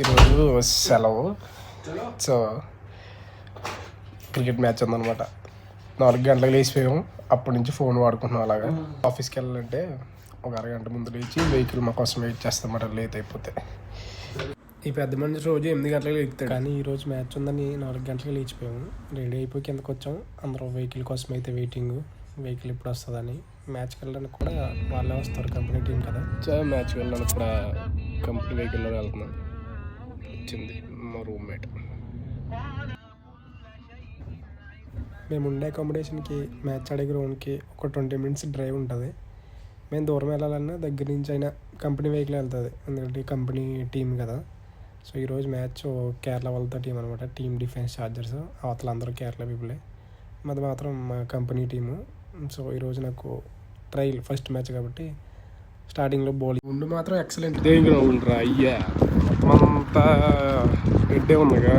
ఈరోజు సెలవు. So cricket match ఉందన్నమాట. 4 గంటలకు లేచిపోయాము. అప్పటి నుంచి ఫోన్ వాడుకుంటున్నాం. అలాగా ఆఫీస్కి వెళ్ళాలంటే ఒక అరగంట ముందు లేచి వెహికల్ మా కోసం వెయిట్ చేస్తామన్నమాట లేట్ అయిపోతే. ఈ పెద్ద మనిషి రోజు 8 గంటలకు లేపుతాడు, కానీ ఈరోజు మ్యాచ్ ఉందని 4 గంటలకు లేచిపోయాము. రెడీ అయిపోయి కిందకు వచ్చాము. అందరూ వెహికల్ కోసం అయితే వెయిటింగ్, వెహికల్ ఇప్పుడు వస్తుందని. మ్యాచ్కి వెళ్ళడానికి కూడా వాళ్ళే వస్తారు, కంపెనీ టీం కదా. సో మ్యాచ్కి వెళ్ళడానికి కూడా కంపెనీ వెహికల్లో వెళ్తున్నాం. వచ్చింది మా రూమ్మేట్. మేము ఉండే అకామిడేషన్కి మ్యాచ్ ఆడే గ్రౌండ్కి ఒక 20 మినిట్స్ డ్రైవ్ ఉంటుంది. మేము దూరం వెళ్ళాలన్నా దగ్గర నుంచి అయినా కంపెనీ వెహికల్ వెళ్తుంది, ఎందుకంటే కంపెనీ టీం కదా. సో ఈరోజు మ్యాచ్ కేరళ వాళ్ళతో టీం అనమాట. టీమ్ డిఫెన్స్ ఛార్జర్స్, అవతల అందరూ కేరళ పీపులే, మాది మాత్రం మా కంపెనీ టీము. సో ఈరోజు నాకు ట్రయల్ ఫస్ట్ మ్యాచ్ కాబట్టి స్టార్టింగ్లో బౌలింగ్ ఉండి మాత్రం ఎక్సలెంట్. దేని గ్రౌండ్ రా అయ్యా, మొత్తం అంతా రెడ్డే ఉంది కదా.